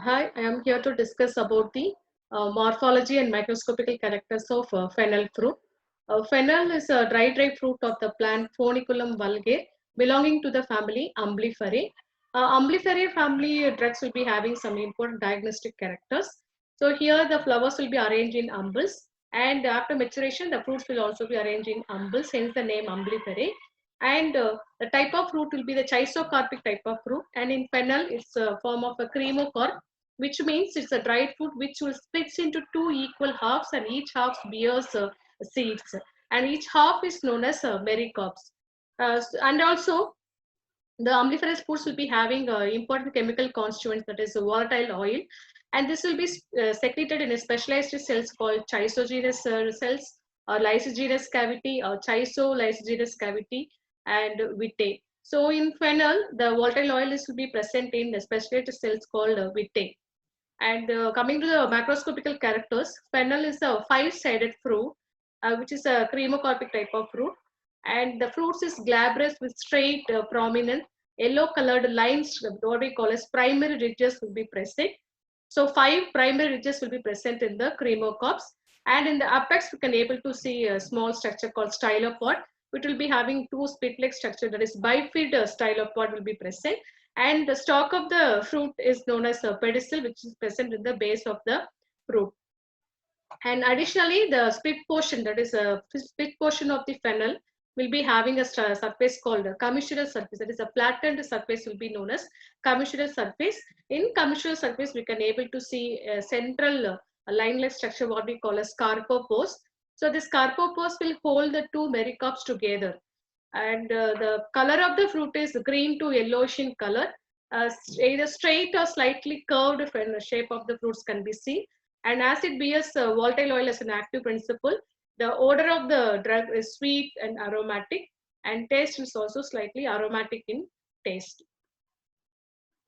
Hi, I am here to discuss about the morphology and microscopical characters of fennel fruit. Fennel is a dry fruit of the plant Phoniculum vulgare belonging to the family Umbelliferae. Umbelliferae family drugs will be having some important diagnostic characters. So here the flowers will be arranged in umbels, and after maturation the fruits will also be arranged in umbels, hence the name Umbelliferae. And the type of fruit will be the chisocarpic type of fruit, and in fennel it's a form of a cremocarp, which means it's a dried fruit which will split into two equal halves, and each half bears seeds, and each half is known as mericarps. And also the umbelliferous foods will be having important chemical constituents, that is volatile oil, and this will be secreted in a specialized cells called chisogenous cells or lysogenous cavity or chisolysogenous cavity and vitae. So in fennel, the volatile oil is will be present in the specialized cells called vitae. And coming to the macroscopical characters, fennel is a five-sided fruit, which is a cremocarpic type of fruit. And the fruits is glabrous with straight, prominent, yellow-colored lines, what we call as primary ridges will be present. So five primary ridges will be present in the cremocarps. And in the apex, we can able to see a small structure called stylopod, which will be having two split-like structure, that is bifid stylopod will be present, and the stalk of the fruit is known as a pedicel, which is present in the base of the fruit. And additionally, the split portion, that is a split portion of the fennel, will be having a surface called a commissural surface. That is a flattened surface will be known as commissural surface. In commissural surface, we can able to see a central line-like structure, what we call as carpopause. So this carpopause will hold the two mericarps together, and the color of the fruit is green to yellowish in color. Either straight or slightly curved shape of the fruits can be seen. And as it bears volatile oil as an active principle, the odor of the drug is sweet and aromatic, and taste is also slightly aromatic in taste.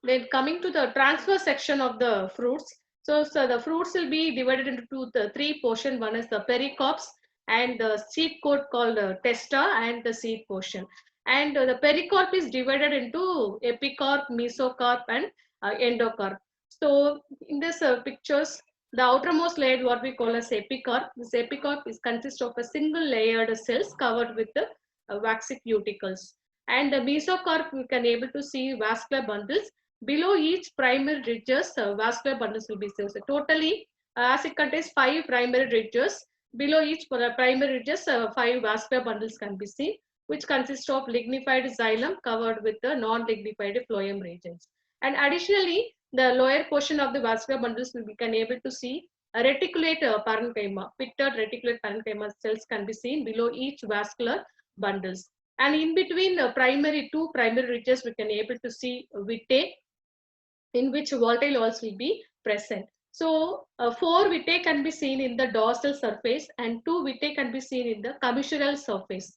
Then coming to the transfer section of the fruits. So the fruits will be divided into the three portion. One is the pericarps and the seed coat called testa and the seed portion. And the pericarp is divided into epicarp, mesocarp, and endocarp. So in this pictures, the outermost layer, what we call as epicarp. This epicarp is consists of a single layered cells covered with the waxy cuticles. And the mesocarp, we can able to see vascular bundles. Below each primary ridges, vascular bundles will be seen. So totally, as it contains five primary ridges, below each primary ridges, five vascular bundles can be seen, which consist of lignified xylem covered with the non-lignified phloem regions. And additionally, the lower portion of the vascular bundles we can able to see a reticulate parenchyma, pitted reticulate parenchyma cells can be seen below each vascular bundles. And in between the two primary ridges, we can able to see vitae, in which volatile oils will be present. So, four vitae can be seen in the dorsal surface and two vitae can be seen in the commissural surface.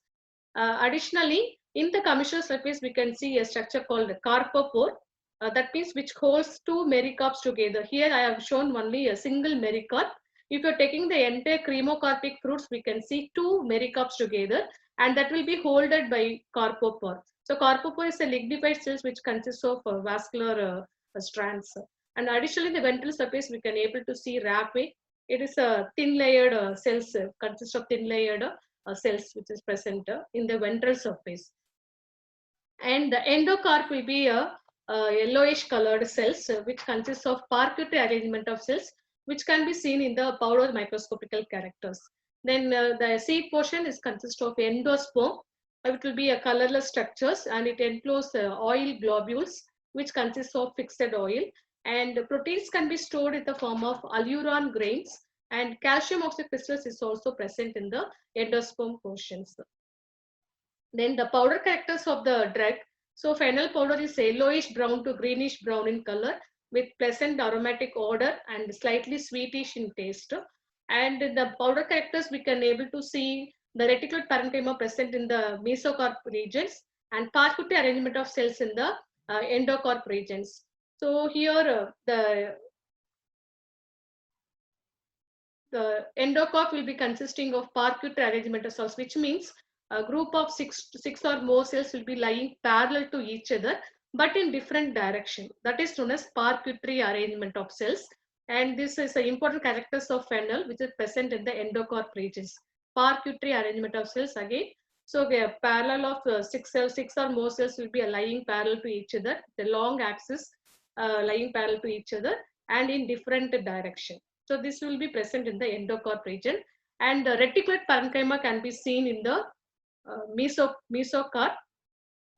Additionally, in the commissural surface, we can see a structure called the carpopore. That means which holds two mericarps together. Here I have shown only a single mericarp. If you're taking the entire cremocarpic fruits, we can see two mericarps together, and that will be holded by carpopore. So carpopore is a lignified cells which consists of vascular strands. And additionally, the ventral surface we can able to see raphe. It is a thin layered cells, consists of thin layered cells which is present in the ventral surface. And the endocarp will be a yellowish colored cells which consists of parquet arrangement of cells, which can be seen in the powder microscopical characters. Then the seed portion is consist of endosperm. It will be a colorless structures, and it encloses oil globules which consists of fixed oil, and proteins can be stored in the form of alluron grains, and calcium oxycrystals is also present in the endosperm portions. Then the powder characters of the drug. So fennel powder is yellowish brown to greenish brown in color with pleasant aromatic odor and slightly sweetish in taste. And the powder characters we can able to see the reticulate parenchyma present in the mesocarp regions and parquet arrangement of cells in the endocarp regions. So here the endocarp will be consisting of parquet arrangement of cells, which means a group of six or more cells will be lying parallel to each other but in different direction. That is known as parquetry arrangement of cells. And this is the important characters of phenol, which is present in the endocarp regions. Parquetry arrangement of cells again. So we have parallel of six cells, six or more cells will be lying parallel to each other. The long axis lying parallel to each other and in different direction. So this will be present in the endocarp region. And reticulate parenchyma can be seen in the mesocarp.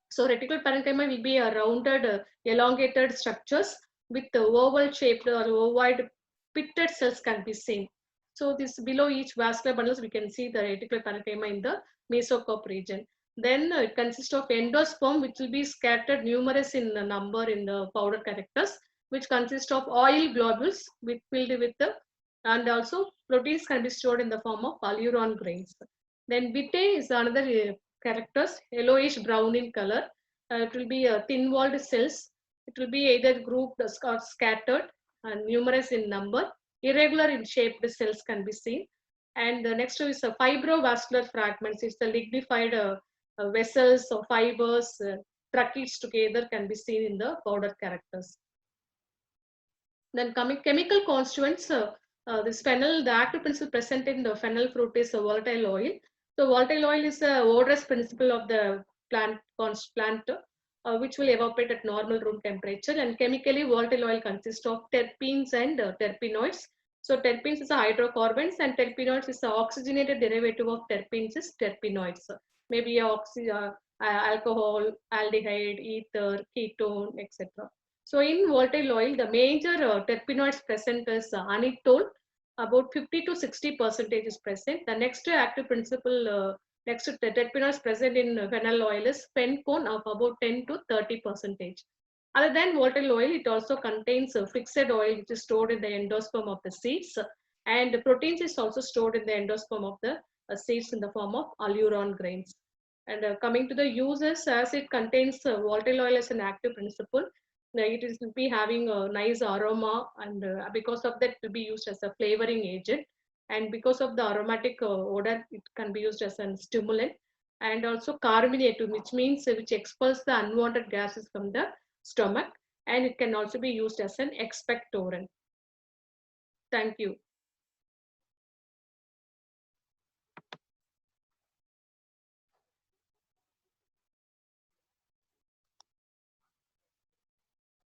So reticular parenchyma will be a rounded, elongated structures with oval shaped or ovoid pitted cells can be seen. So this below each vascular bundles, we can see the reticular parenchyma in the mesocarp region. Then it consists of endosperm, which will be scattered numerous in the number in the powder characters, which consist of oil globules filled with the, and also proteins can be stored in the form of alluron grains. Then vitae is another characters, yellowish brown in color. It will be thin-walled cells. It will be either grouped or scattered and numerous in number. Irregular in shaped cells can be seen. And the next is fibrovascular fragments. It's the lignified vessels or fibers, tracheids together can be seen in the powder characters. Then coming chemical constituents, this phenol, the active principle present in the phenol fruit is a volatile oil. So volatile oil is a odorous principle of the plant, which will evaporate at normal room temperature. And chemically, volatile oil consists of terpenes and terpenoids. So terpenes is a hydrocarbons and terpenoids is the oxygenated derivative of terpenes is terpenoids. Maybe alcohol, aldehyde, ether, ketone, etc. So in volatile oil, the major terpenoids present is anethole, about 50 to 60% is present. The next active principle, next to the terpenoids present in phenol oil is phencone of about 10 to 30%. Other than volatile oil, it also contains fixed oil, which is stored in the endosperm of the seeds, and proteins is also stored in the endosperm of the seeds in the form of alluron grains. And coming to the uses, as it contains volatile oil as an active principle, it is will be having a nice aroma, and because of that, it will be used as a flavoring agent. And because of the aromatic odor, it can be used as a stimulant, and also carminative, which means which expels the unwanted gases from the stomach, and it can also be used as an expectorant. Thank you.